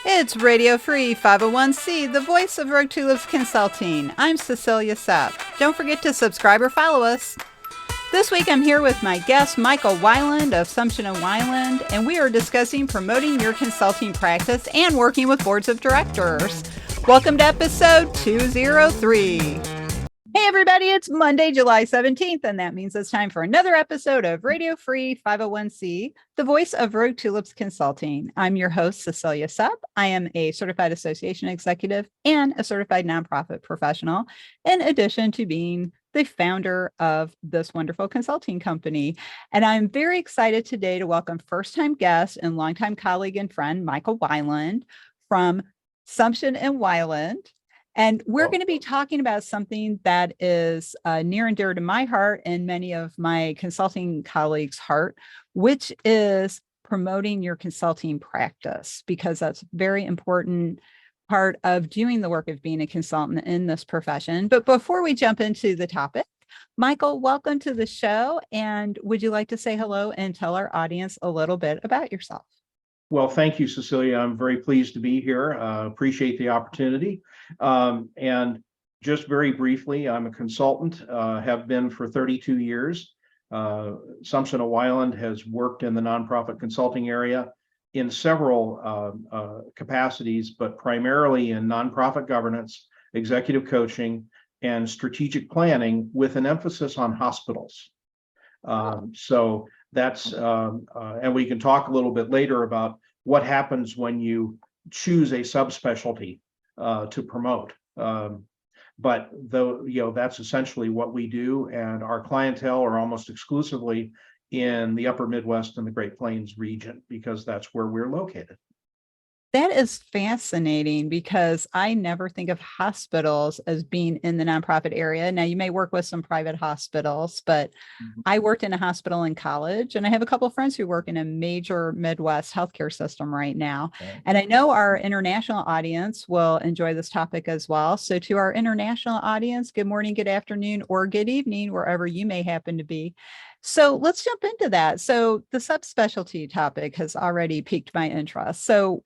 It's Radio Free 501c, the voice of Rogue Tulips Consulting. I'm Cecilia Sepp. Don't forget to subscribe or follow us. This week I'm here with my guest, Michael Wyland of Sumption Wyland, and we are discussing promoting your consulting practice and working with boards of directors. Welcome to episode 203. Hey everybody, it's Monday, July 17th, and that means it's time for another episode of Radio Free 501c, the voice of Rogue Tulips Consulting. I'm your host, Cecilia Sepp. I am a certified association executive and a certified nonprofit professional, in addition to being the founder of this wonderful consulting company. And I'm very excited today to welcome first-time guest and longtime colleague and friend, Michael Wyland from Sumption Wyland. And we're going to be talking about something that is near and dear to my heart and many of my consulting colleagues' heart, which is promoting your consulting practice, because that's a very important part of doing the work of being a consultant in this profession. But before we jump into the topic, Michael, welcome to the show. And would you like to say hello and tell our audience a little bit about yourself? Well, thank you, Cecilia. I'm very pleased to be here. Appreciate the opportunity. And just very briefly, I'm a consultant, have been for 32 years. Sumption Wyland has worked in the nonprofit consulting area in several capacities, but primarily in nonprofit governance, executive coaching, and strategic planning with an emphasis on hospitals. So that's, and we can talk a little bit later about what happens when you choose a subspecialty to promote. But though, that's essentially what we do, and our clientele are almost exclusively in the upper Midwest and the Great Plains region, because that's where we're located. That is fascinating, because I never think of hospitals as being in the nonprofit area. Now, you may work with some private hospitals, but I worked in a hospital in college, and I have a couple of friends who work in a major Midwest healthcare system right now. Okay. And I know our international audience will enjoy this topic as well. So to our international audience, good morning, good afternoon, or good evening, wherever you may happen to be. So let's jump into that. So the subspecialty topic has already piqued my interest. So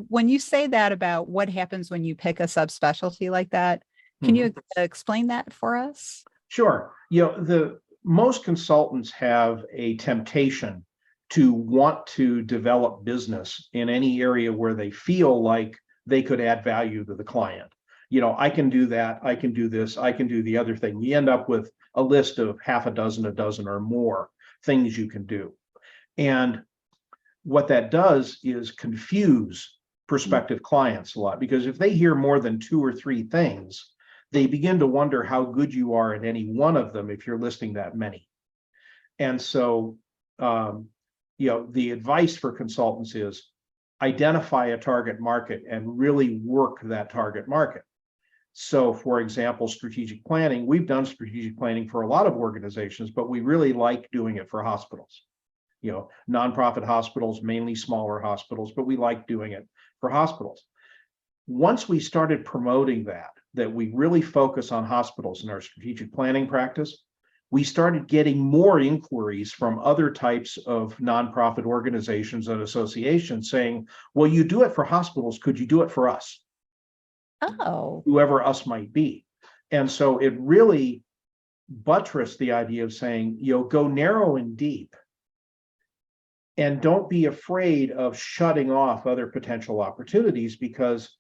when you say that about what happens when you pick a subspecialty like that, can you explain that for us? Sure. The most consultants have a temptation to want to develop business in any area where they feel like they could add value to the client. I can do that, I can do this, I can do the other thing. You end up with a list of half a dozen or more things you can do. And what that does is confuse prospective clients a lot, because if they hear more than 2 or 3 things, they begin to wonder how good you are at any one of them if you're listing that many. And so, the advice for consultants is identify a target market and really work that target market. So, for example, strategic planning, we've done strategic planning for a lot of organizations, but we really like doing it for hospitals, nonprofit hospitals, mainly smaller hospitals, but we like doing it for hospitals. Once we started promoting that we really focus on hospitals in our strategic planning practice, we started getting more inquiries from other types of nonprofit organizations and associations saying, well, you do it for hospitals, could you do it for us? Oh, whoever us might be. And so it really buttressed the idea of saying, go narrow and deep, and don't be afraid of shutting off other potential opportunities, because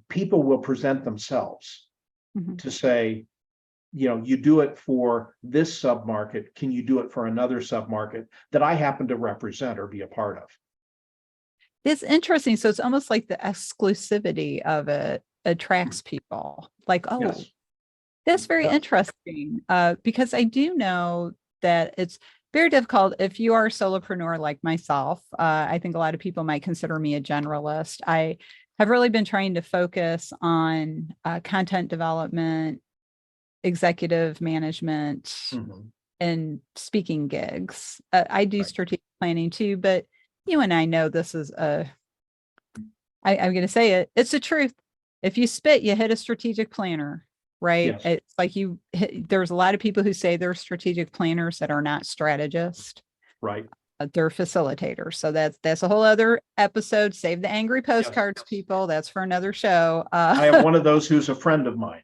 people will present themselves to say, you do it for this submarket, can you do it for another submarket that I happen to represent or be a part of? It's interesting. So it's almost like the exclusivity of it attracts people, like, oh, yes. That's very interesting, because I do know that it's very difficult if you are a solopreneur like myself. I think a lot of people might consider me a generalist. I have really been trying to focus on content development, executive management, and speaking gigs. I do strategic planning too, but you and I know this is I'm going to say it, it's the truth. If you spit, you hit a strategic planner, right? Yes. It's like there's a lot of people who say they're strategic planners that are not strategists. Right. They're facilitators. So that's a whole other episode. Save the angry postcards, Yes. people. That's for another show. I have one of those who's a friend of mine,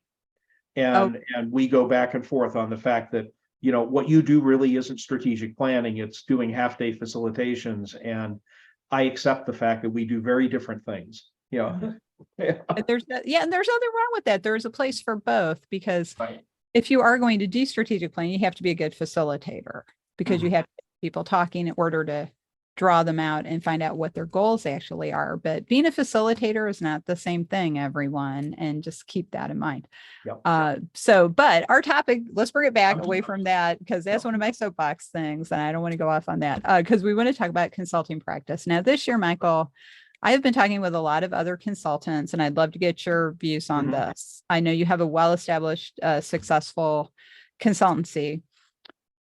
Oh, and we go back and forth on the fact that, what you do really isn't strategic planning, it's doing half-day facilitations, and I accept the fact that we do very different things. Yeah. and there's and there's nothing wrong with that. There's a place for both, because Right. if you are going to do strategic planning, you have to be a good facilitator, because you have people talking in order to draw them out and find out what their goals actually are. But being a facilitator is not the same thing, everyone, and just keep that in mind. Yep. But our topic, let's bring it back away from that, because that's one of my soapbox things, and I don't want to go off on that, because we want to talk about consulting practice. Now, this year, Michael, I have been talking with a lot of other consultants, and I'd love to get your views on this. I know you have a well-established, successful consultancy.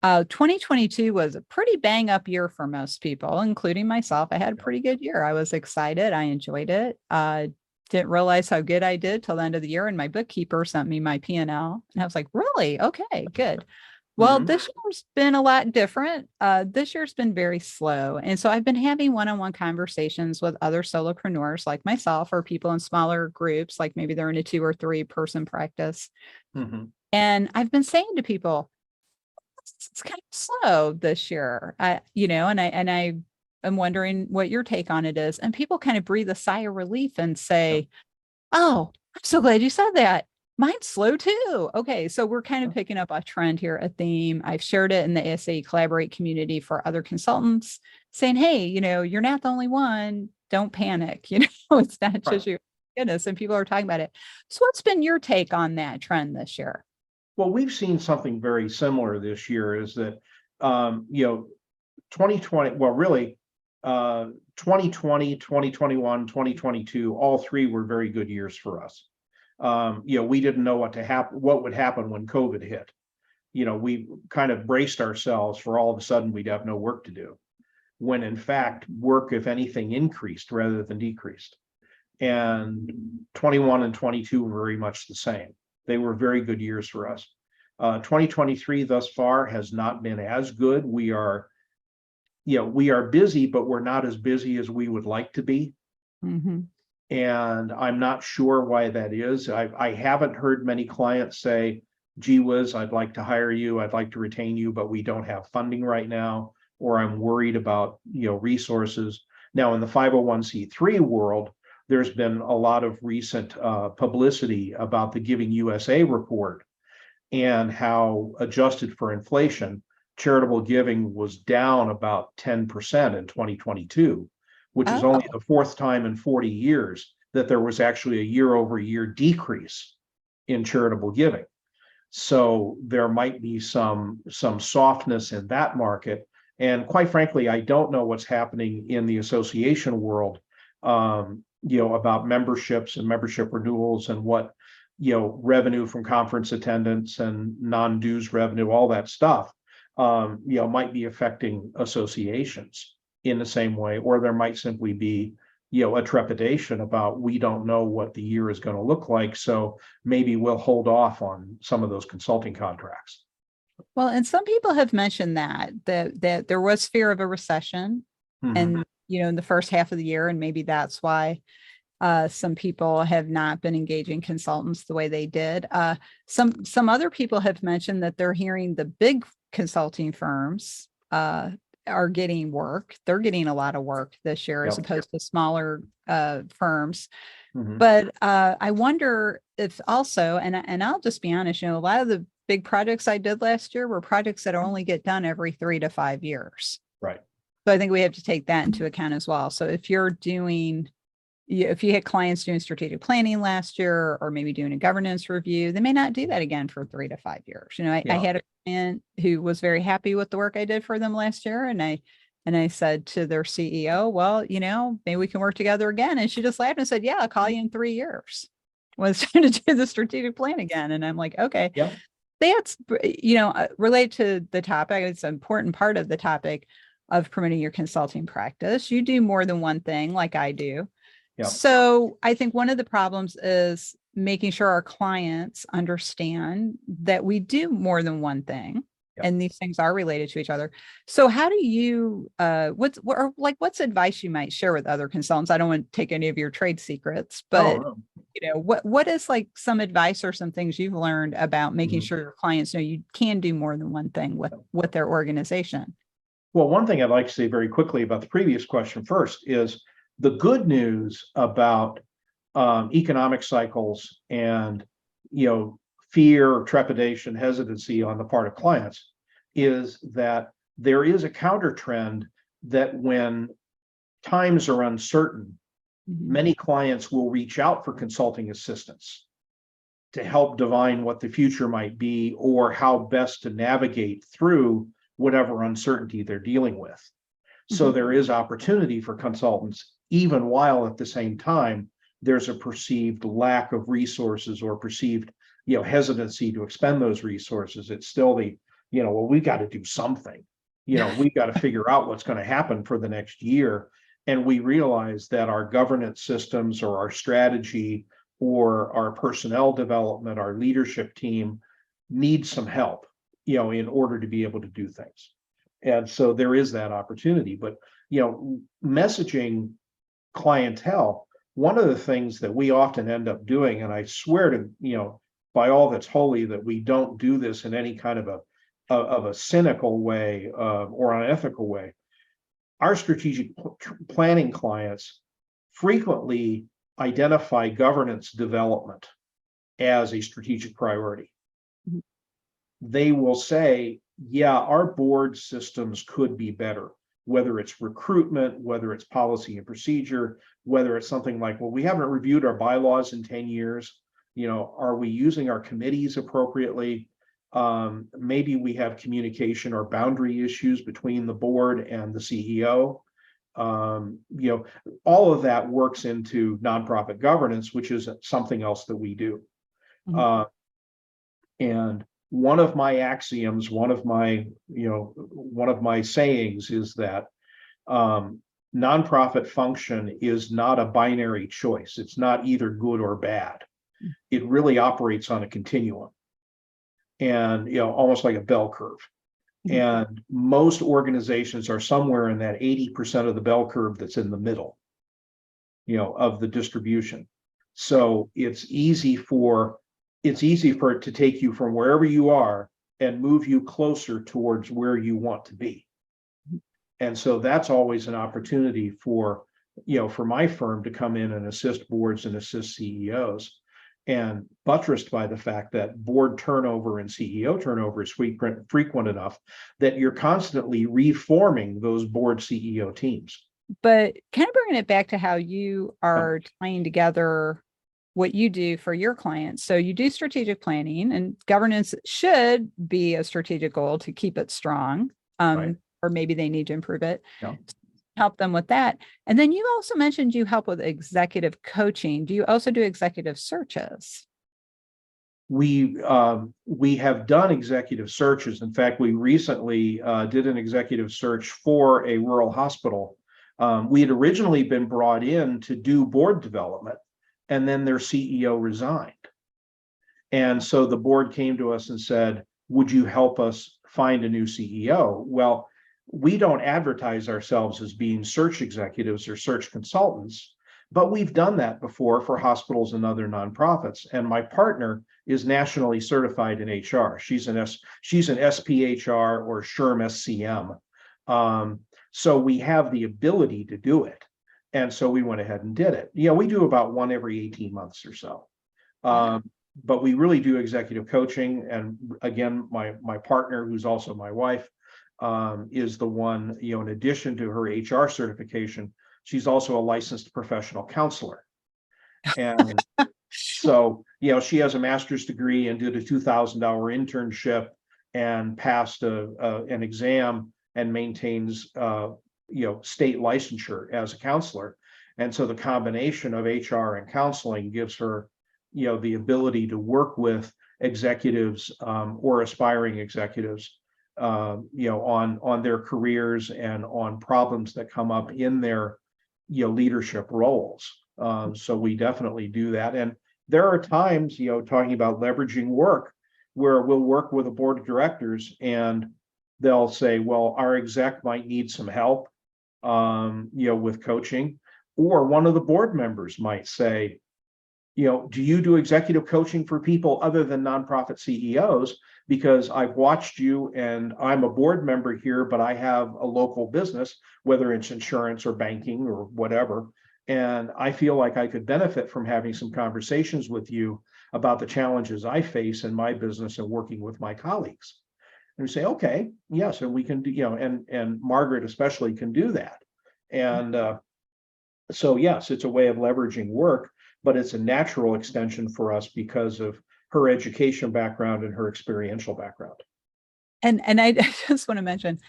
2022 was a pretty bang up year for most people, including myself. I had a pretty good year. I was excited. I enjoyed it. Didn't realize how good I did till the end of the year. And my bookkeeper sent me my P&L, and I was like, really? Okay, good. Well, this year's been a lot different. This year's been very slow. And so I've been having one-on-one conversations with other solopreneurs like myself, or people in smaller groups, like maybe they're in a 2 or 3 person practice. And I've been saying to people, it's kind of slow this year, and I am wondering what your take on it is. And people kind of breathe a sigh of relief and say, oh, I'm so glad you said that. Mine's slow too. Okay. So we're kind of picking up a trend here, a theme. I've shared it in the ASA Collaborate community for other consultants, saying, hey, you're not the only one. Don't panic. It's not just you. Goodness. And people are talking about it. So what's been your take on that trend this year? Well, we've seen something very similar this year, is that, 2020, well, really, 2020, 2021, 2022, all 3 were very good years for us. We didn't know what would happen when COVID hit. We kind of braced ourselves for all of a sudden we'd have no work to do, when in fact, work, if anything, increased rather than decreased. And 21 and 22 were very much the same. They were very good years for us. 2023 thus far has not been as good. We are busy, but we're not as busy as we would like to be. And I'm not sure why that is. I haven't heard many clients say, gee whiz, I'd like to hire you, I'd like to retain you, but we don't have funding right now, or I'm worried about, resources. Now, in the 501c3 world, there's been a lot of recent publicity about the Giving USA report, and how, adjusted for inflation, charitable giving was down about 10% in 2022, which is only the 4th time in 40 years that there was actually a year-over-year decrease in charitable giving. So there might be some softness in that market. And quite frankly, I don't know what's happening in the association world, about memberships and membership renewals, and what, revenue from conference attendance and non-dues revenue, all that stuff, might be affecting associations in the same way, or there might simply be, a trepidation about, we don't know what the year is going to look like, so maybe we'll hold off on some of those consulting contracts. Well, and some people have mentioned that there was fear of a recession, and in the first half of the year, and maybe that's why some people have not been engaging consultants the way they did. Some other people have mentioned that they're hearing the big consulting firms are getting work. They're getting a lot of work this year, as opposed to smaller firms. But I wonder if also, and I'll just be honest, a lot of the big projects I did last year were projects that only get done every 3 to 5 years. Right. So I think we have to take that into account as well. So if you had clients doing strategic planning last year, or maybe doing a governance review, they may not do that again for 3 to 5 years. I had a client who was very happy with the work I did for them last year. And I said to their CEO, well, maybe we can work together again. And she just laughed and said, yeah, I'll call you in 3 years. Was trying to do the strategic plan again. And I'm like, okay, that's, related to the topic. It's an important part of the topic of promoting your consulting practice. You do more than one thing, like I do. So I think one of the problems is making sure our clients understand that we do more than one thing. and these things are related to each other. So how do you, what's advice you might share with other consultants? I don't want to take any of your trade secrets, but no. what is like some advice or some things you've learned about making sure your clients know you can do more than one thing with their organization? Well, one thing I'd like to say very quickly about the previous question first is the good news about economic cycles and, fear, trepidation, hesitancy on the part of clients is that there is a counter trend that when times are uncertain, many clients will reach out for consulting assistance to help divine what the future might be or how best to navigate through whatever uncertainty they're dealing with. So there is opportunity for consultants, even while at the same time, there's a perceived lack of resources or perceived, hesitancy to expend those resources. It's still well, we got to do something. We got to figure out what's going to happen for the next year. And we realize that our governance systems or our strategy or our personnel development, our leadership team needs some help, in order to be able to do things. And so there is that opportunity. But, messaging clientele, one of the things that we often end up doing, and I swear to, by all that's holy, that we don't do this in any kind of a cynical way or unethical way. Our strategic planning clients frequently identify governance development as a strategic priority. They will say, yeah, our board systems could be better, whether it's recruitment, whether it's policy and procedure, whether it's something like, well, we haven't reviewed our bylaws in 10 years. Are we using our committees appropriately? Maybe we have communication or boundary issues between the board and the CEO. All of that works into nonprofit governance, which is something else that we do. And one of my axioms, one of my sayings is that nonprofit function is not a binary choice. It's not either good or bad. It really operates on a continuum and, almost like a bell curve. And most organizations are somewhere in that 80% of the bell curve that's in the middle, of the distribution. So it's easy for it to take you from wherever you are and move you closer towards where you want to be. And so that's always an opportunity for my firm to come in and assist boards and assist CEOs, and buttressed by the fact that board turnover and CEO turnover is frequent enough that you're constantly reforming those board CEO teams. But kind of bringing it back to how you are tying together what you do for your clients. So you do strategic planning, and governance should be a strategic goal to keep it strong. Or maybe they need to improve it. Help them with that. And then you also mentioned you help with executive coaching. Do you also do executive searches? We have done executive searches. In fact, we recently did an executive search for a rural hospital. We had originally been brought in to do board development, and then their CEO resigned. And so the board came to us and said, would you help us find a new CEO? Well, we don't advertise ourselves as being search executives or search consultants, but we've done that before for hospitals and other nonprofits. And my partner is nationally certified in HR. She's an SPHR or SHRM SCM. So we have the ability to do it. And so we went ahead and did it. We do about one every 18 months or so. But we really do executive coaching. And again, my partner, who's also my wife, is the one, in addition to her HR certification, she's also a licensed professional counselor. And so, she has a master's degree and did a $2,000 internship and passed an exam and maintains, state licensure as a counselor. And so the combination of HR and counseling gives her, the ability to work with executives or aspiring executives, on their careers and on problems that come up in their, leadership roles. So we definitely do that. And there are times, talking about leveraging work, where we'll work with a board of directors and they'll say, well, our exec might need some help, with coaching, or one of the board members might say, do you do executive coaching for people other than nonprofit CEOs? Because I've watched you and I'm a board member here, but I have a local business, whether it's insurance or banking or whatever. And I feel like I could benefit from having some conversations with you about the challenges I face in my business and working with my colleagues. And we say, okay, yes, and we can do, and Margaret especially can do that. And so yes, it's a way of leveraging work, but it's a natural extension for us because of her education background and her experiential background. And I just want to mention,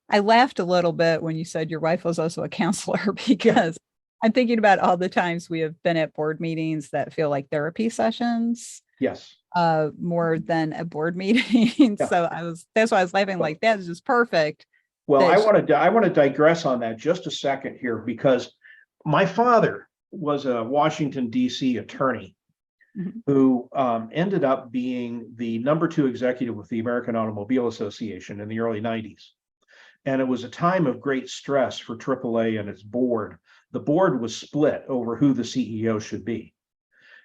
I laughed a little bit when you said your wife was also a counselor, because I'm thinking about all the times we have been at board meetings that feel like therapy sessions. Yes. More than a board meeting. Yeah. So that's why I was laughing, like, that is just perfect. Well, I want to digress on that just a second here, because my father was a Washington, D.C. attorney who ended up being the number 2 executive with the American Automobile Association in the early 90s. And it was a time of great stress for AAA and its board. The board was split over who the CEO should be.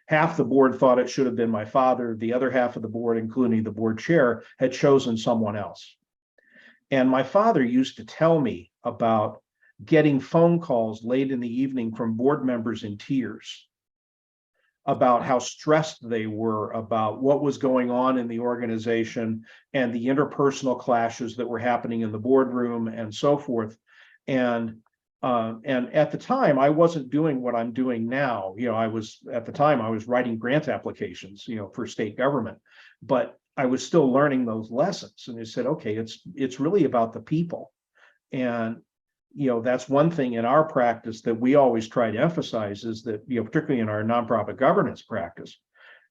Half the board thought it should have been my father. The other half of the board, including the board chair, had chosen someone else. And my father used to tell me about getting phone calls late in the evening from board members in tears about how stressed they were about what was going on in the organization and the interpersonal clashes that were happening in the boardroom and so forth. And at the time, I wasn't doing what I'm doing now. I was writing grant applications, for state government, but I was still learning those lessons. And I said, okay, it's really about the people. And, that's one thing in our practice that we always try to emphasize is that, particularly in our nonprofit governance practice,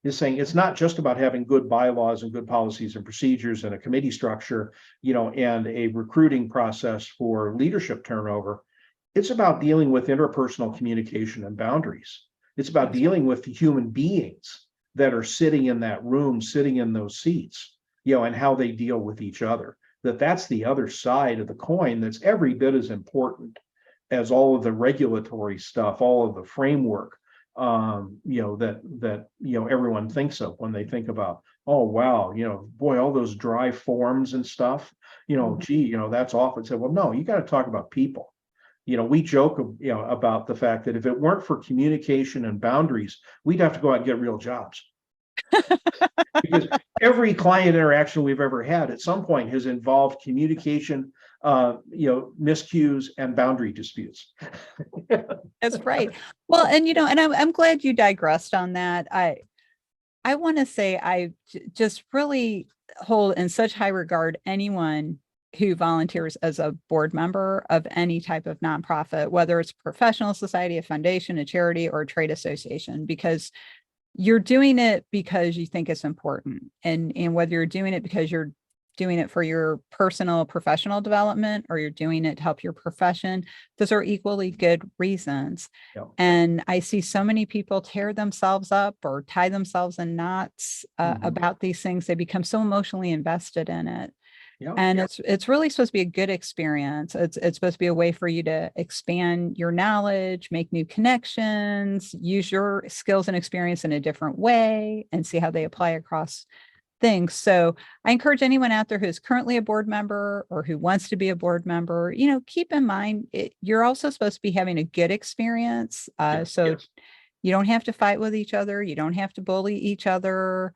is saying it's not just about having good bylaws and good policies and procedures and a committee structure, and a recruiting process for leadership turnover. It's about dealing with interpersonal communication and boundaries. It's about dealing with the human beings that are sitting in that room, sitting in those seats, and how they deal with each other. That's the other side of the coin that's every bit as important as all of the regulatory stuff, all of the framework, that everyone thinks of when they think about, oh, wow, boy, all those dry forms and stuff, gee, that's awful. Say, well, no, you got to talk about people. We joke, about the fact that if it weren't for communication and boundaries, we'd have to go out and get real jobs. Because every client interaction we've ever had at some point has involved communication, miscues and boundary disputes. That's right. Well, and I'm glad you digressed on that. I want to say I just really hold in such high regard anyone who volunteers as a board member of any type of nonprofit, whether it's a professional society, a foundation, a charity, or a trade association, because you're doing it because you think it's important. And whether you're doing it because you're doing it for your personal professional development or you're doing it to help your profession, those are equally good reasons. Yep. And I see so many people tear themselves up or tie themselves in knots about these things. They become so emotionally invested in it. Yep. And it's really supposed to be a good experience. It's supposed to be a way for you to expand your knowledge, make new connections, use your skills and experience in a different way, and see how they apply across things. So I encourage anyone out there who's currently a board member or who wants to be a board member, keep in mind, you're also supposed to be having a good experience. You don't have to fight with each other. You don't have to bully each other.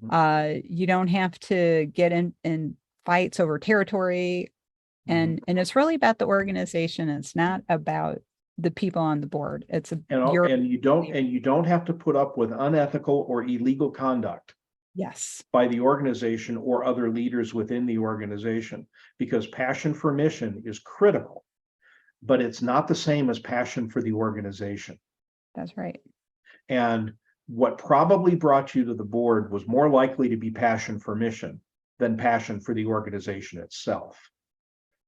You don't have to get in fights over territory. And it's really about the organization. It's not about the people on the board. It's you don't have to put up with unethical or illegal conduct. Yes. By the organization or other leaders within the organization, because passion for mission is critical, but it's not the same as passion for the organization. That's right. And what probably brought you to the board was more likely to be passion for mission than passion for the organization itself.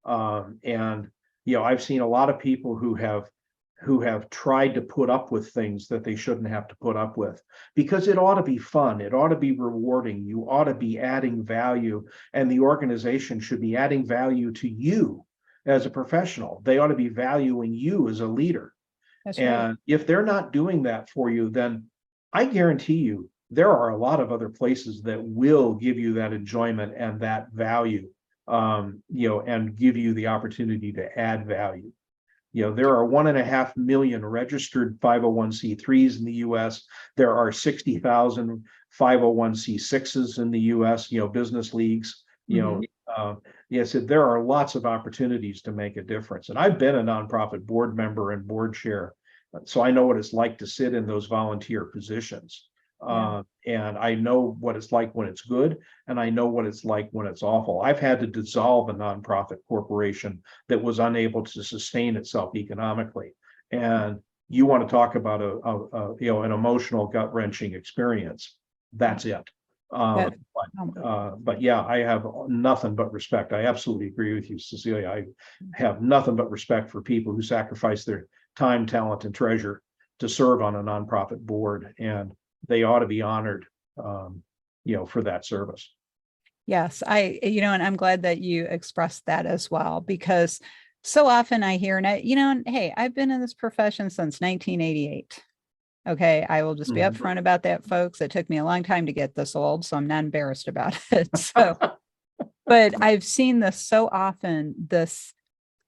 I've seen a lot of people who have who have tried to put up with things that they shouldn't have to put up with, because it ought to be fun. It ought to be rewarding. You ought to be adding value, and the organization should be adding value to you as a professional. They ought to be valuing you as a leader. That's And right. if they're not doing that for you, then I guarantee you there are a lot of other places that will give you that enjoyment and that value, and give you the opportunity to add value. There are 1.5 million registered 501c3s in the US. There are 60,000 501c6s in the US, business leagues. Yes, there are lots of opportunities to make a difference. And I've been a nonprofit board member and board chair, so I know what it's like to sit in those volunteer positions. And I know what it's like when it's good, and I know what it's like when it's awful. I've had to dissolve a nonprofit corporation that was unable to sustain itself economically. And you want to talk about an emotional, gut-wrenching experience. That's it. But yeah, I have nothing but respect. I absolutely agree with you, Cecilia. I have nothing but respect for people who sacrifice their time, talent, and treasure to serve on a nonprofit board, and they ought to be honored, for that service. Yes, and I'm glad that you expressed that as well, because so often I hear, and hey, I've been in this profession since 1988. Okay, I will just be upfront about that, folks. It took me a long time to get this old, so I'm not embarrassed about it. So, but I've seen this so often, this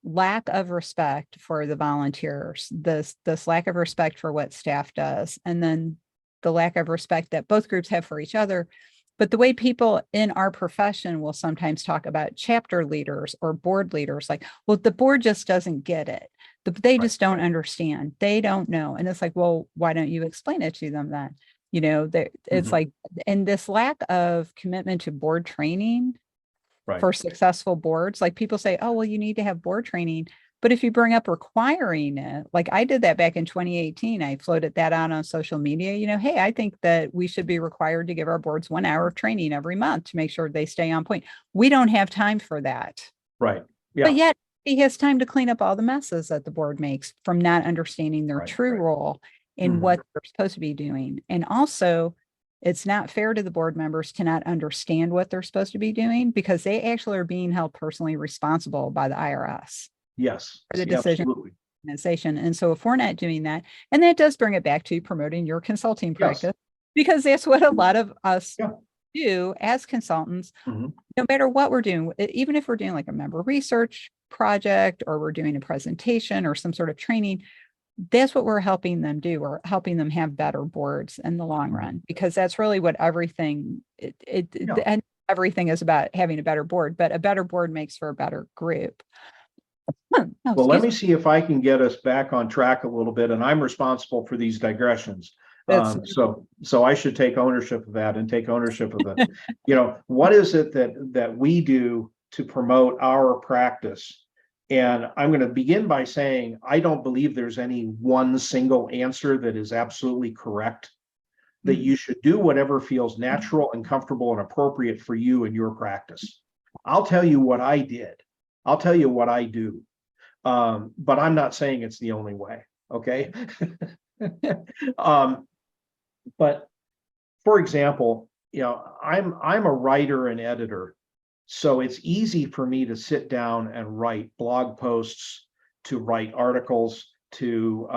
lack of respect for the volunteers, this lack of respect for what staff does, and then the lack of respect that both groups have for each other. But the way people in our profession will sometimes talk about chapter leaders or board leaders, like, well, the board just doesn't get it. They just don't understand. They don't know. And it's like, well, why don't you explain it to them then? It's like, and this lack of commitment to board training for successful boards, like people say, oh, well, you need to have board training. But if you bring up requiring it, like I did that back in 2018, I floated that out on social media, hey, I think that we should be required to give our boards 1 hour of training every month to make sure they stay on point. We don't have time for that. Right. Yeah. But yet he has time to clean up all the messes that the board makes from not understanding their true role in what they're supposed to be doing. And also, it's not fair to the board members to not understand what they're supposed to be doing, because they actually are being held personally responsible by the IRS. Yes. For the decision organization. And so if we're not doing that, and that does bring it back to promoting your consulting practice, because that's what a lot of us do as consultants, no matter what we're doing, even if we're doing like a member research project, or we're doing a presentation or some sort of training, that's what we're helping them do. We're helping them have better boards in the long run, because that's really what everything, and everything is about, having a better board, but a better board makes for a better group. Well, let me see if I can get us back on track a little bit, and I'm responsible for these digressions. So I should take ownership of that and take ownership of the, what is it that we do to promote our practice? And I'm going to begin by saying, I don't believe there's any one single answer that is absolutely correct, that you should do whatever feels natural and comfortable and appropriate for you and your practice. I'll tell you what I did. I'll tell you what I do. But I'm not saying it's the only way. Okay. But for example, I'm a writer and editor, so it's easy for me to sit down and write blog posts, to write articles, to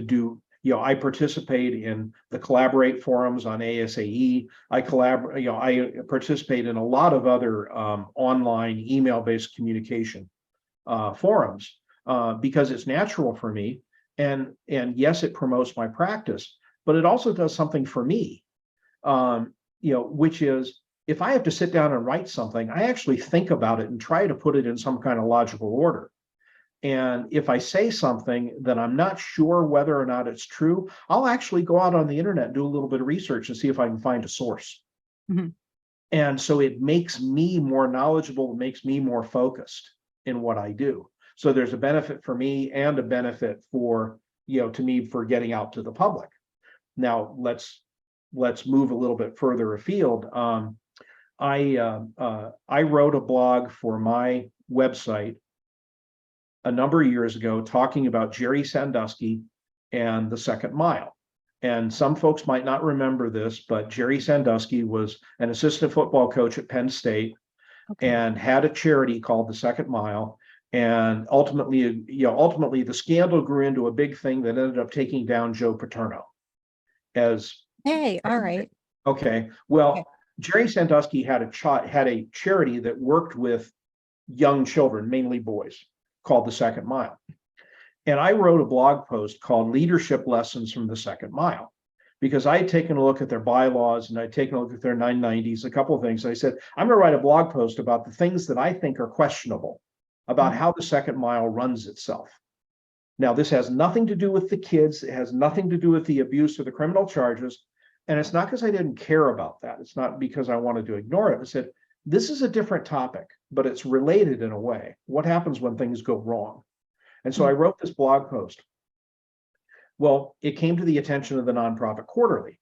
do. I participate in the Collaborate forums on ASAE. I participate in a lot of other online email-based communication forums because it's natural for me, and yes, it promotes my practice, but it also does something for me, which is, if I have to sit down and write something, I actually think about it and try to put it in some kind of logical order. And if I say something that I'm not sure whether or not it's true, I'll actually go out on the internet and do a little bit of research and see if I can find a source. And so it makes me more knowledgeable, it makes me more focused in what I do. So there's a benefit for me and a benefit for, to me, for getting out to the public. Now let's move a little bit further afield. I wrote a blog for my website a number of years ago talking about Jerry Sandusky and the second mile. And some folks might not remember this, but Jerry Sandusky was an assistant football coach at Penn State and had a charity called the Second Mile. And ultimately, the scandal grew into a big thing that ended up taking down Joe Paterno. Hey, all right. Okay. Well, Jerry Sandusky had a charity that worked with young children, mainly boys, called the Second Mile. And I wrote a blog post called Leadership Lessons from the Second Mile, because I had taken a look at their bylaws and I'd taken a look at their 990s, a couple of things. I said, I'm going to write a blog post about the things that I think are questionable about how the Second Mile runs itself. Now, this has nothing to do with the kids. It has nothing to do with the abuse or the criminal charges. And it's not because I didn't care about that. It's not because I wanted to ignore it. I said, this is a different topic, but it's related in a way. What happens when things go wrong? And so I wrote this blog post. Well, it came to the attention of the Nonprofit Quarterly,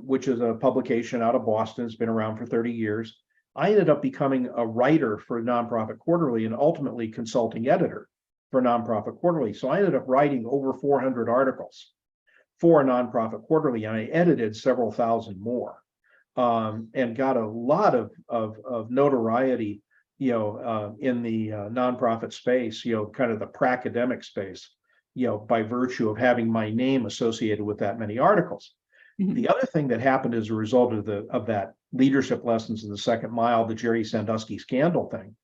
which is a publication out of Boston. It's been around for 30 years. I ended up becoming a writer for Nonprofit Quarterly and ultimately consulting editor for Nonprofit Quarterly. So I ended up writing over 400 articles for Nonprofit Quarterly, and I edited several thousand more, and got a lot of notoriety, in the nonprofit space, kind of the pracademic space, by virtue of having my name associated with that many articles. Mm-hmm. The other thing that happened as a result of that Leadership Lessons in the Second Mile, the Jerry Sandusky scandal thing,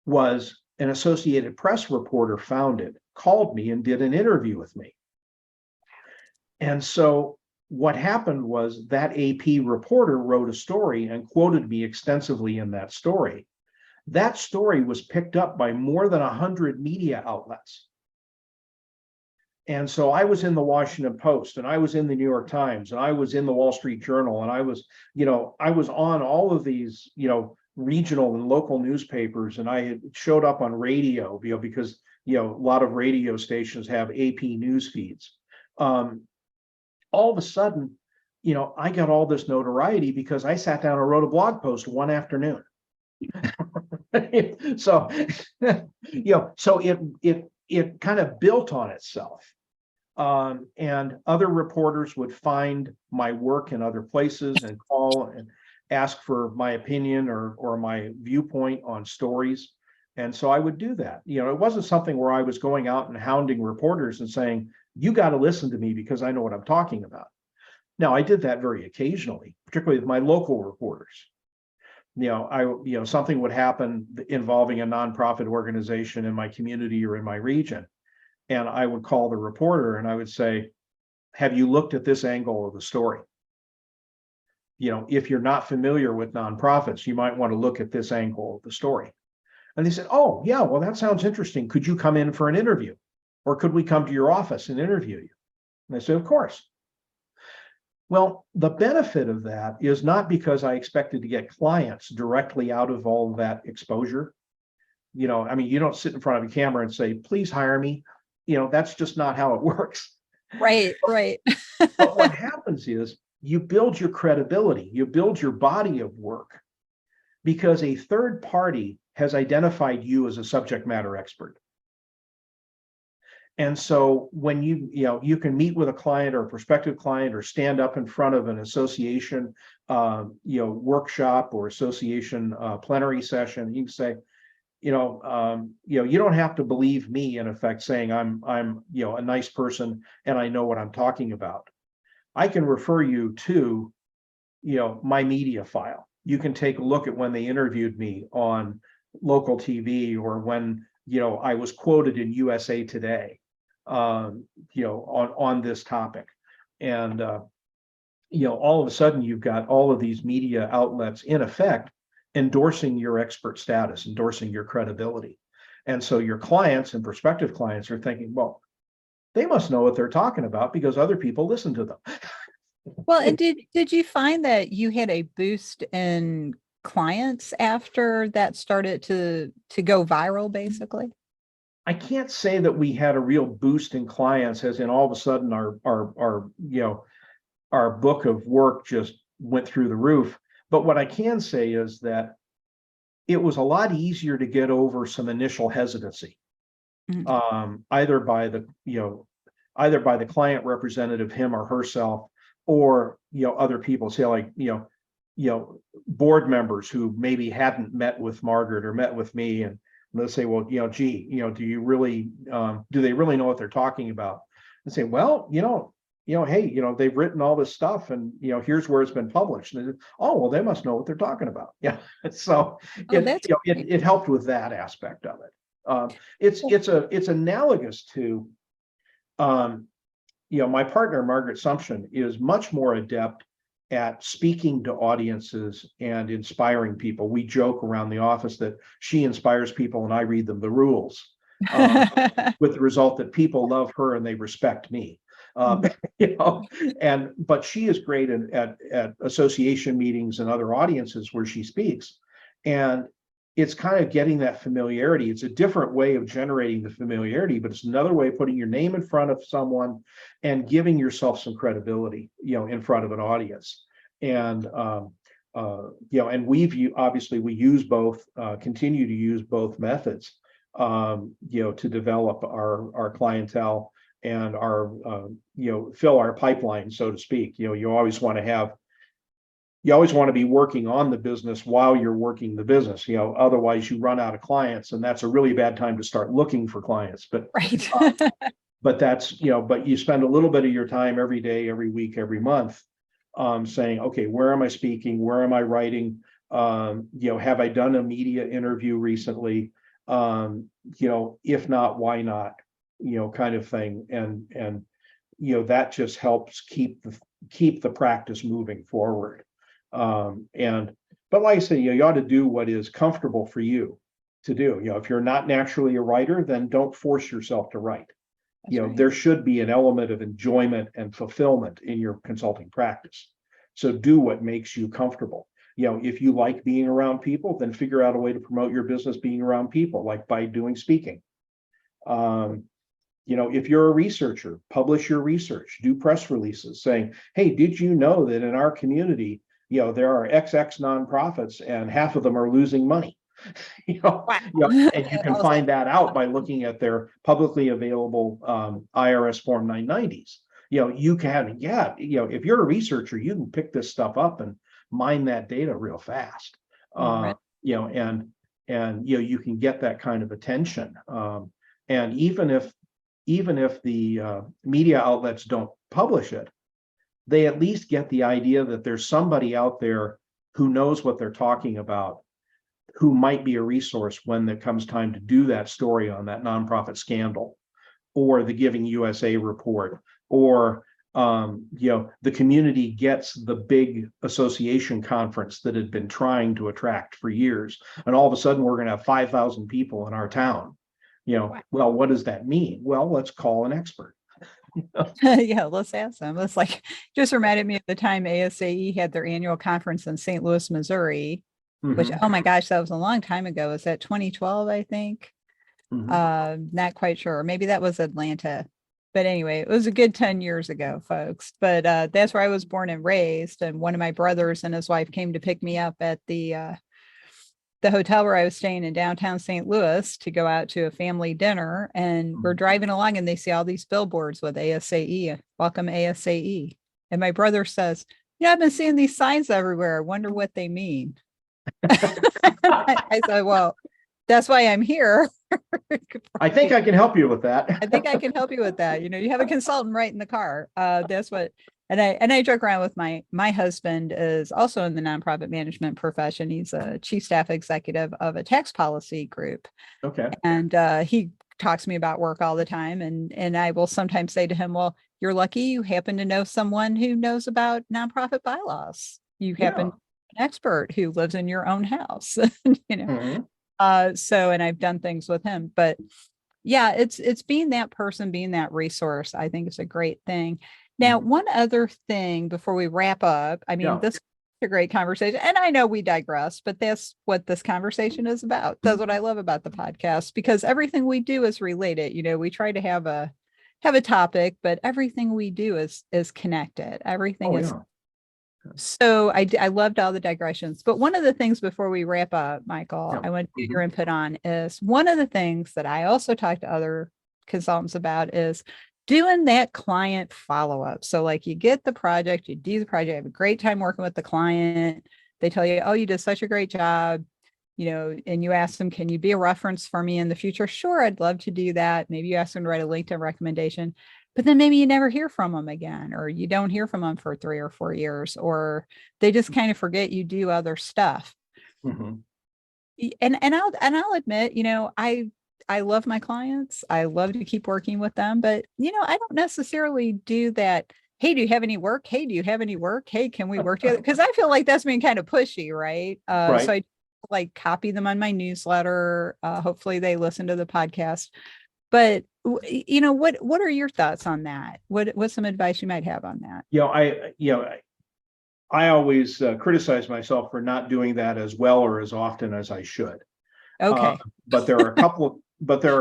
was an Associated Press reporter found it, called me and did an interview with me. And so what happened was that AP reporter wrote a story and quoted me extensively in that story. That story was picked up by more than 100 media outlets. And so I was in the Washington Post, and I was in the New York Times, and I was in the Wall Street Journal, and I was on all of these, regional and local newspapers, and I had showed up on radio, because, a lot of radio stations have AP news feeds. All of a sudden, I got all this notoriety because I sat down and wrote a blog post one afternoon. So, so it kind of built on itself. And other reporters would find my work in other places and call and ask for my opinion or my viewpoint on stories. And so I would do that. It wasn't something where I was going out and hounding reporters and saying, you got to listen to me because I know what I'm talking about. Now, I did that very occasionally, particularly with my local reporters. Something would happen involving a nonprofit organization in my community or in my region. And I would call the reporter and I would say, have you looked at this angle of the story? If you're not familiar with nonprofits, you might want to look at this angle of the story. And they said, oh, yeah, well, that sounds interesting. Could you come in for an interview? Or could we come to your office and interview you? And I said, of course. Well, the benefit of that is not because I expected to get clients directly out of all of that exposure. You don't sit in front of a camera and say, please hire me. That's just not how it works. Right. But what happens is you build your credibility, you build your body of work because a third party has identified you as a subject matter expert. And so when you can meet with a client or a prospective client or stand up in front of an association, workshop or association plenary session, you can say, you don't have to believe me, in effect, saying I'm a nice person and I know what I'm talking about. I can refer you to, my media file. You can take a look at when they interviewed me on local TV or when, I was quoted in USA Today, on this topic. And, all of a sudden you've got all of these media outlets in effect endorsing your expert status, endorsing your credibility. And so your clients and prospective clients are thinking, well, they must know what they're talking about because other people listen to them. Well, and did you find that you had a boost in clients after that started to go viral, basically? I can't say that we had a real boost in clients, as in all of a sudden our book of work just went through the roof. But what I can say is that it was a lot easier to get over some initial hesitancy. either by the client representative, him or herself, or other people, say like board members who maybe hadn't met with Margaret or met with me, and they'll say, well, gee, do they really know what they're talking about? And say, well, hey, they've written all this stuff, and here's where it's been published. And oh, well, they must know what they're talking about. Yeah. So it helped with that aspect of it. It's analogous to my partner, Margaret Sumption, is much more adept at speaking to audiences and inspiring people. We joke around the office that she inspires people and I read them the rules, with the result that people love her and they respect me. But she is great at association meetings and other audiences where she speaks. And it's kind of getting that familiarity. It's a different way of generating the familiarity, but it's another way of putting your name in front of someone and giving yourself some credibility, in front of an audience. And and we use both, continue to use both methods, to develop our clientele and our fill our pipeline, so to speak. You always want to be working on the business while you're working the business. Otherwise you run out of clients, and that's a really bad time to start looking for clients. But right. But that's but you spend a little bit of your time every day, every week, every month, saying, okay, where am I speaking? Where am I writing? Have I done a media interview recently? If not, why not? Kind of thing. And that just helps keep the practice moving forward. But like I say, you ought to do what is comfortable for you to do. If you're not naturally a writer, then don't force yourself to write. Right. There should be an element of enjoyment and fulfillment in your consulting practice. So do what makes you comfortable. If you like being around people, then figure out a way to promote your business being around people, like by doing speaking. If you're a researcher, publish your research, do press releases saying, hey, did you know that in our community, there are XX nonprofits and half of them are losing money? And you can find that out by looking at their publicly available IRS Form 990s. You can, if you're a researcher, you can pick this stuff up and mine that data real fast. Right. And you can get that kind of attention. And even if the media outlets don't publish it, they at least get the idea that there's somebody out there who knows what they're talking about, who might be a resource when it comes time to do that story on that nonprofit scandal, or the Giving USA report, or the community gets the big association conference that had been trying to attract for years, and all of a sudden we're going to have 5,000 people in our town. Well, what does that mean? Well, let's call an expert. Yeah, let's ask them. It's like, just reminded me of the time ASAE had their annual conference in St. Louis, Missouri, which, oh my gosh, that was a long time ago. Was that 2012, I think? Not quite sure. Maybe that was Atlanta. But anyway, it was a good 10 years ago, folks. But that's where I was born and raised. And one of my brothers and his wife came to pick me up at the hotel where I was staying in downtown St. Louis to go out to a family dinner. And we're driving along and they see all these billboards with ASAE, welcome ASAE. And my brother says, I've been seeing these signs everywhere. I wonder what they mean. I said, well, that's why I'm here. I think I can help you with that. I think I can help you with that. You have a consultant right in the car. That's what, and I joke around with my husband is also in the nonprofit management profession. He's a chief staff executive of a tax policy group. Okay. And he talks to me about work all the time. And I will sometimes say to him, well, you're lucky you happen to know someone who knows about nonprofit bylaws. You happen to be an expert who lives in your own house, So, and I've done things with him, but yeah, it's being that person, being that resource, I think is a great thing. Now, one other thing before we wrap up, this is a great conversation, and I know we digress, but that's what this conversation is about. That's what I love about the podcast, because everything we do is related. We try to have a topic, but everything we do is connected. Everything is So I loved all the digressions, but one of the things before we wrap up, Michael, Yeah. I want to get your input on is one of the things that I also talk to other consultants about is doing that client follow-up. So like you get the project, you do the project, have a great time working with the client. They tell you, oh, you did such a great job, and you ask them, can you be a reference for me in the future? Sure, I'd love to do that. Maybe you ask them to write a LinkedIn recommendation. But then maybe you never hear from them again, or you don't hear from them for 3 or 4 years, or they just kind of forget you do other stuff. Mhm. And I'll admit, I love my clients. I love to keep working with them, but I don't necessarily do that. Hey, do you have any work? Hey, do you have any work? Hey, can we work together? Because I feel like that's being kind of pushy, right? So Right. I like copy them on my newsletter. Hopefully they listen to the podcast. But what are your thoughts on that? What's some advice you might have on that? I always criticize myself for not doing that as well or as often as I should. Okay. But there are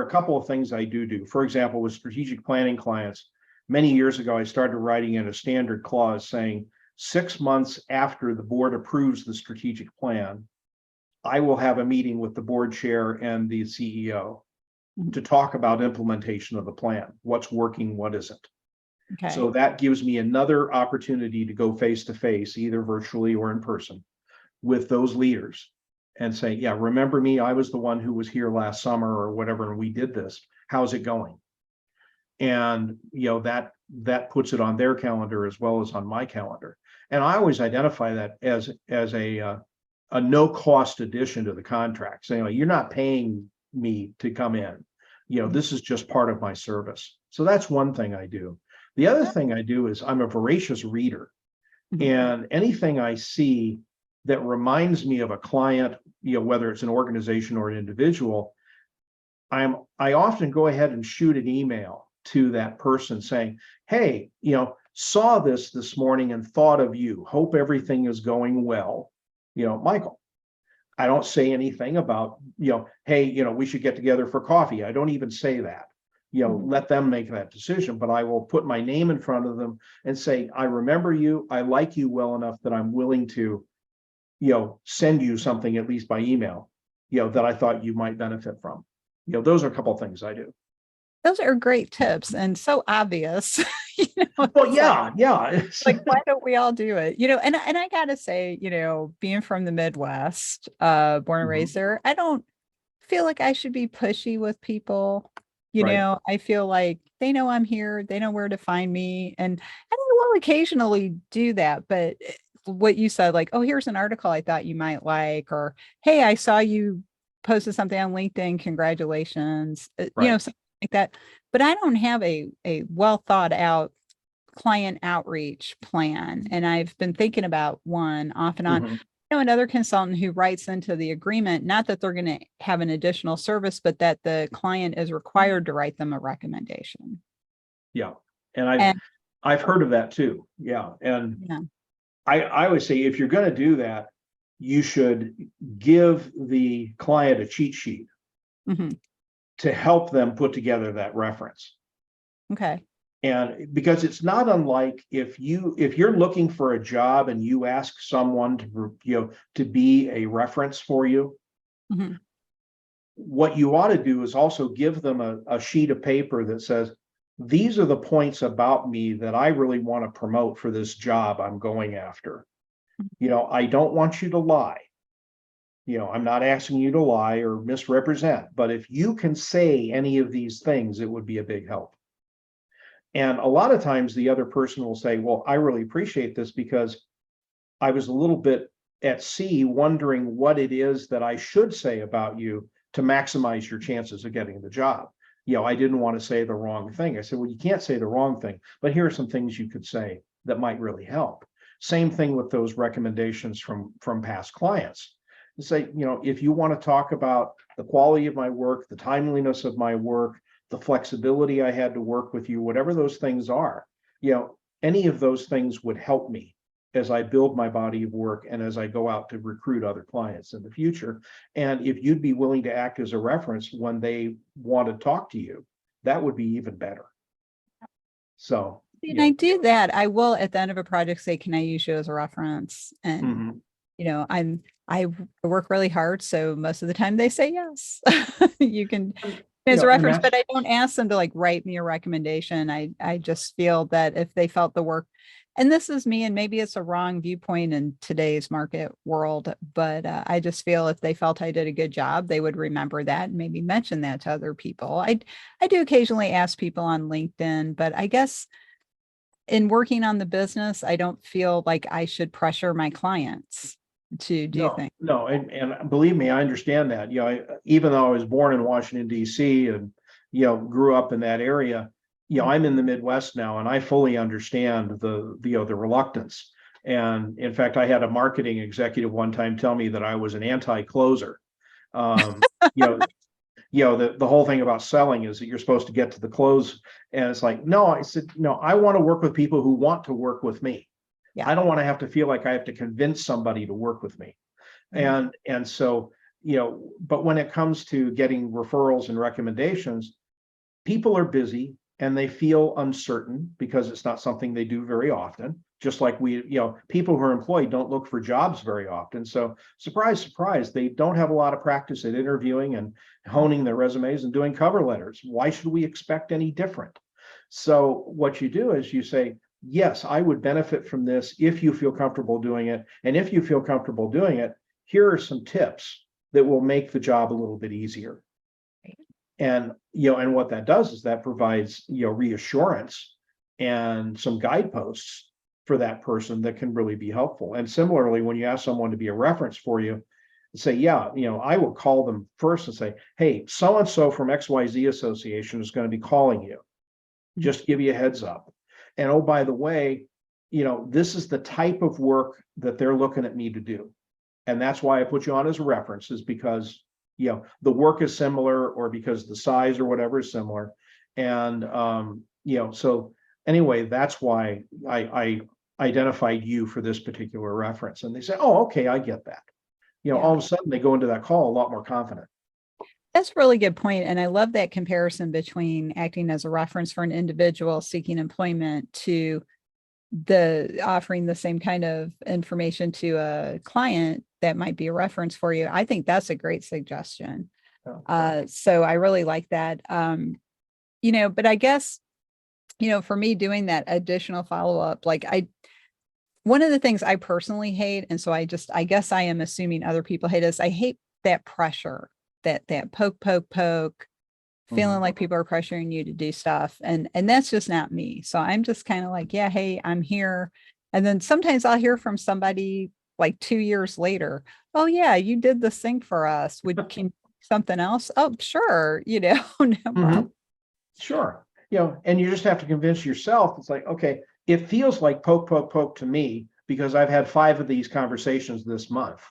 a couple of things I do. For example, with strategic planning clients, many years ago, I started writing in a standard clause saying 6 months after the board approves the strategic plan, I will have a meeting with the board chair and the CEO to talk about implementation of the plan, what's working, what isn't. Okay. So that gives me another opportunity to go face to face, either virtually or in person, with those leaders and say, yeah, remember me? I was the one who was here last summer or whatever, and we did this. How's it going? And that puts it on their calendar as well as on my calendar. And I always identify that as a no cost addition to the contract, saying, you're not paying me to come in. This is just part of my service. So that's one thing I do. The other thing I do is I'm a voracious reader, and anything I see that reminds me of a client, whether it's an organization or an individual, I often go ahead and shoot an email to that person saying, hey, saw this morning and thought of you. Hope everything is going well. Michael. I don't say anything about, hey, we should get together for coffee. I don't even say that. Let them make that decision, but I will put my name in front of them and say, I remember you. I like you well enough that I'm willing to, send you something, at least by email, that I thought you might benefit from. Those are a couple of things I do. Those are great tips and so obvious. Well, yeah. Like, why don't we all do it? And I gotta say, being from the Midwest, born and raised there, I don't feel like I should be pushy with people. Right. I feel like they know I'm here, they know where to find me, and I will occasionally do that. But what you said, like, oh, here's an article I thought you might like, or hey, I saw you posted something on LinkedIn, congratulations, Right. something like that. But I don't have a well thought out client outreach plan. And I've been thinking about one off and on. Mhm. Another consultant who writes into the agreement, not that they're going to have an additional service, but that the client is required to write them a recommendation. Yeah. And And I've heard of that too. Yeah. And yeah, I always say, if you're going to do that, you should give the client a cheat sheet to help them put together that reference. Okay. And because it's not unlike if you're looking for a job and you ask someone to be a reference for you, what you ought to do is also give them a sheet of paper that says, these are the points about me that I really want to promote for this job I'm going after. I don't want you to lie. I'm not asking you to lie or misrepresent, but if you can say any of these things, it would be a big help. And a lot of times the other person will say, well, I really appreciate this because I was a little bit at sea wondering what it is that I should say about you to maximize your chances of getting the job. I didn't want to say the wrong thing. I said, well, you can't say the wrong thing, but here are some things you could say that might really help. Same thing with those recommendations from past clients. Say, if you want to talk about the quality of my work, the timeliness of my work, the flexibility I had to work with you, whatever those things are, any of those things would help me as I build my body of work and as I go out to recruit other clients in the future. And if you'd be willing to act as a reference when they want to talk to you, that would be even better. So And I do that. I will at the end of a project say, can I use you as a reference? And, Mhm. I work really hard. So most of the time they say yes, you can And, as a and reference, that's but I don't ask them to like write me a recommendation. I just feel that if they felt the work, and this is me, and maybe it's a wrong viewpoint in today's market world, but I just feel if they felt I did a good job, they would remember that and maybe mention that to other people. I do occasionally ask people on LinkedIn, but I guess in working on the business, I don't feel like I should pressure my clients to do things. no, and believe me, I understand that. Even though I was born in Washington, D.C. and grew up in that area, I'm in the Midwest now, and I fully understand the reluctance. And in fact, I had a marketing executive one time tell me that I was an anti-closer. Um, you know, the whole thing about selling is that you're supposed to get to the close, and it's like, no, I said, no, I want to work with people who want to work with me. Yeah. I don't want to have to feel like I have to convince somebody to work with me. And so, but when it comes to getting referrals and recommendations, people are busy and they feel uncertain because it's not something they do very often. Just like people who are employed don't look for jobs very often. So surprise, surprise, they don't have a lot of practice at interviewing and honing their resumes and doing cover letters. Why should we expect any different? So what you do is you say, yes, I would benefit from this if you feel comfortable doing it. And if you feel comfortable doing it, here are some tips that will make the job a little bit easier. And and what that does is that provides reassurance and some guideposts for that person that can really be helpful. And similarly, when you ask someone to be a reference for you, say, yeah, I will call them first and say, hey, so and so from XYZ Association is going to be calling you. Just give you a heads up. And oh, by the way, this is the type of work that they're looking at me to do. And that's why I put you on as a reference, is because the work is similar, or because the size or whatever is similar. And so anyway, that's why I identified you for this particular reference. And they say, oh, okay, I get that. All of a sudden they go into that call a lot more confident. That's a really good point. And I love that comparison between acting as a reference for an individual seeking employment to the offering the same kind of information to a client that might be a reference for you. I think that's a great suggestion. So I really like that. But I guess, for me doing that additional follow-up, one of the things I personally hate, and so I guess I am assuming other people hate is I hate that pressure, that poke, feeling like people are pressuring you to do stuff. And that's just not me. So I'm just kind of like, yeah, hey, I'm here. And then sometimes I'll hear from somebody like 2 years later, oh yeah, you did this thing for us. Can something else? Oh, sure. No problem. Sure. And you just have to convince yourself. It's like, okay, it feels like poke to me because I've had 5 of these conversations this month.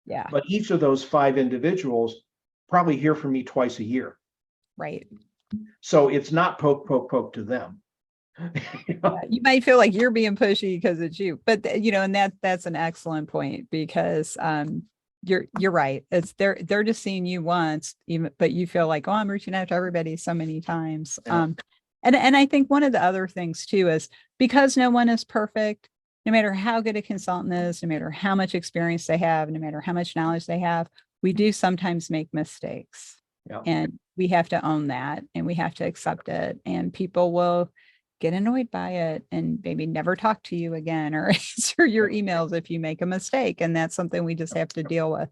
Yeah. But each of those 5 individuals probably hear from me twice a year. Right. So it's not poke to them. You might feel like you're being pushy because it's you, but and that's an excellent point, because you're right. It's they're just seeing you once, but you feel like, oh, I'm reaching out to everybody so many times. Yeah. And I think one of the other things too is, because no one is perfect, no matter how good a consultant is, no matter how much experience they have, no matter how much knowledge they have, we do sometimes make mistakes. Yeah. And we have to own that, and we have to accept it, and people will get annoyed by it and maybe never talk to you again or answer your emails if you make a mistake. And that's something we just have to deal with.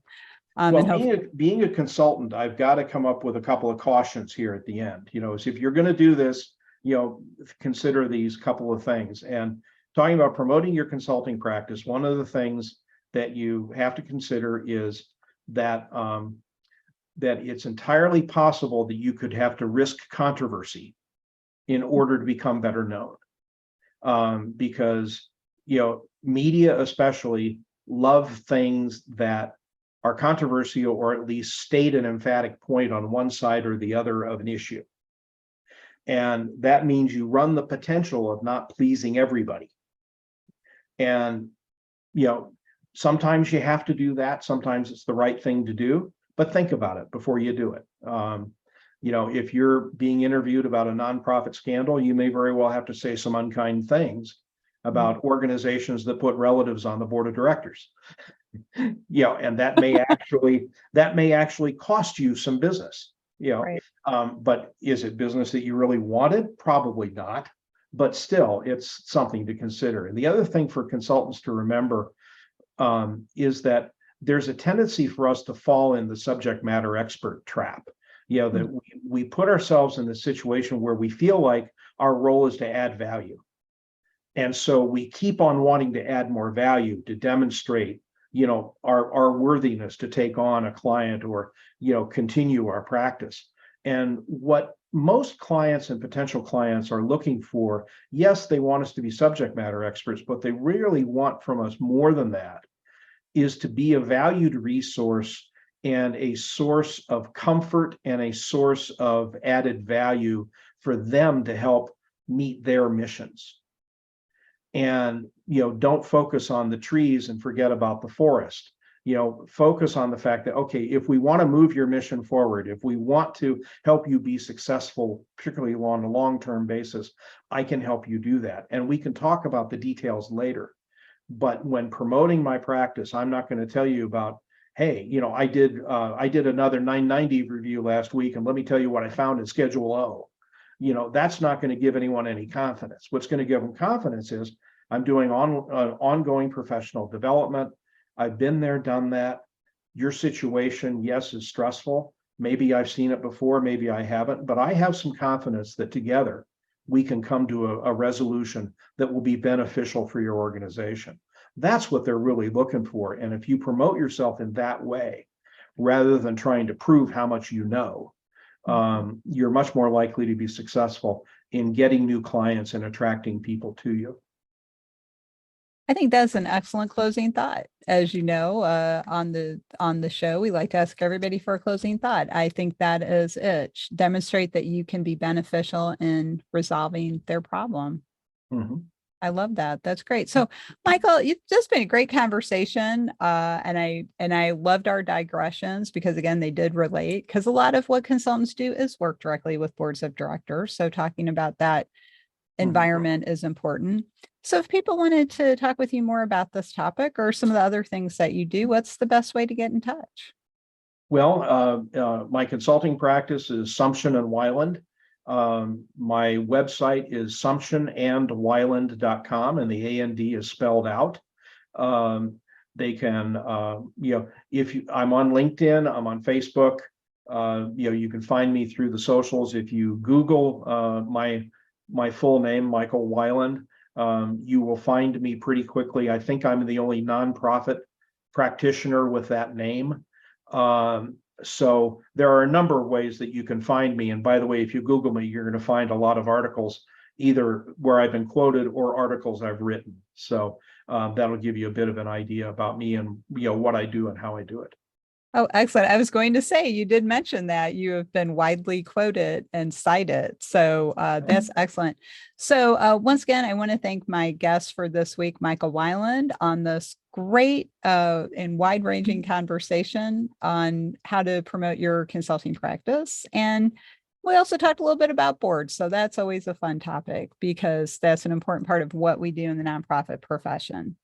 Well, being a consultant, I've got to come up with a couple of cautions here at the end. Is if you're going to do this, consider these couple of things. And talking about promoting your consulting practice, one of the things that you have to consider is that that it's entirely possible that you could have to risk controversy in order to become better known, because media especially love things that are controversial, or at least state an emphatic point on one side or the other of an issue. And that means you run the potential of not pleasing everybody. And sometimes you have to do that. Sometimes it's the right thing to do, but think about it before you do it. If you're being interviewed about a nonprofit scandal, you may very well have to say some unkind things about organizations that put relatives on the board of directors. And that may actually cost you some business. Right. But is it business that you really wanted? Probably not. But still, it's something to consider. And the other thing for consultants to remember is that there's a tendency for us to fall in the subject matter expert trap. That we put ourselves in the situation where we feel like our role is to add value. And so we keep on wanting to add more value to demonstrate, our worthiness to take on a client or, continue our practice. And what most clients and potential clients are looking for, yes, they want us to be subject matter experts, but they really want from us more than that, is to be a valued resource and a source of comfort and a source of added value for them to help meet their missions. And, don't focus on the trees and forget about the forest. Focus on the fact that, okay, if we want to move your mission forward, if we want to help you be successful, particularly on a long-term basis, I can help you do that. And we can talk about the details later. But when promoting my practice, I'm not going to tell you about, hey, I did another 990 review last week, and let me tell you what I found in Schedule O. That's not going to give anyone any confidence. What's going to give them confidence is I'm doing ongoing professional development. I've been there, done that. Your situation, yes, is stressful. Maybe I've seen it before, maybe I haven't, but I have some confidence that together we can come to a resolution that will be beneficial for your organization. That's what they're really looking for. And if you promote yourself in that way, rather than trying to prove how much you know, you're much more likely to be successful in getting new clients and attracting people to you. I think that's an excellent closing thought. As you know, on the show, we like to ask everybody for a closing thought. I think that is it. Demonstrate that you can be beneficial in resolving their problem. Mm-hmm. I love that. That's great. So, Michael, it's just been a great conversation. And I loved our digressions because again, they did relate, because a lot of what consultants do is work directly with boards of directors. So talking about that environment is important. So if people wanted to talk with you more about this topic or some of the other things that you do, what's the best way to get in touch? Well, my consulting practice is Sumption and Wyland. My website is sumptionandwyland.com, and the AND is spelled out. They can, I'm on LinkedIn, I'm on Facebook. You can find me through the socials. If you Google my full name, Michael Wyland, you will find me pretty quickly. I think I'm the only nonprofit practitioner with that name. So there are a number of ways that you can find me. And by the way, if you Google me, you're going to find a lot of articles, either where I've been quoted or articles I've written. So that'll give you a bit of an idea about me and what I do and how I do it. Oh, excellent. I was going to say, you did mention that you have been widely quoted and cited. So that's excellent. So once again, I want to thank my guest for this week, Michael Wyland, on this great and wide-ranging conversation on how to promote your consulting practice. And we also talked a little bit about boards. So that's always a fun topic because that's an important part of what we do in the nonprofit profession.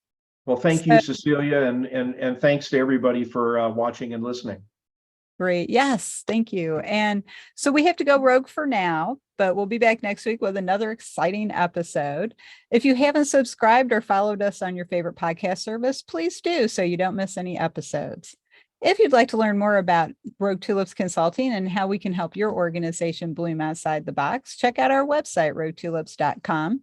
Well, thank you, Cecilia, and thanks to everybody for watching and listening. Great. Yes, thank you. And so we have to go rogue for now, but we'll be back next week with another exciting episode. If you haven't subscribed or followed us on your favorite podcast service, please do so you don't miss any episodes. If you'd like to learn more about Rogue Tulips Consulting and how we can help your organization bloom outside the box, check out our website, roguetulips.com.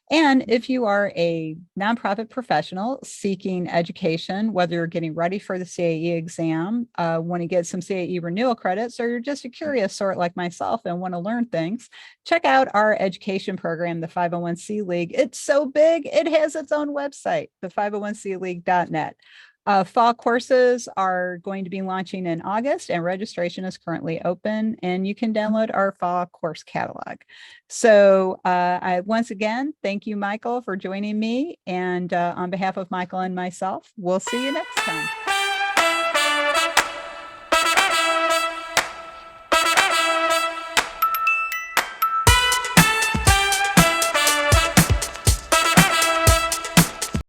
And if you are a nonprofit professional seeking education, whether you're getting ready for the CAE exam, want to get some CAE renewal credits, or you're just a curious sort like myself and want to learn things, check out our education program, the 501c League. It's so big, it has its own website, the 501cleague.net. Fall courses are going to be launching in August, and registration is currently open, and you can download our fall course catalog. So I once again, thank you, Michael, for joining me. And on behalf of Michael and myself, we'll see you next time.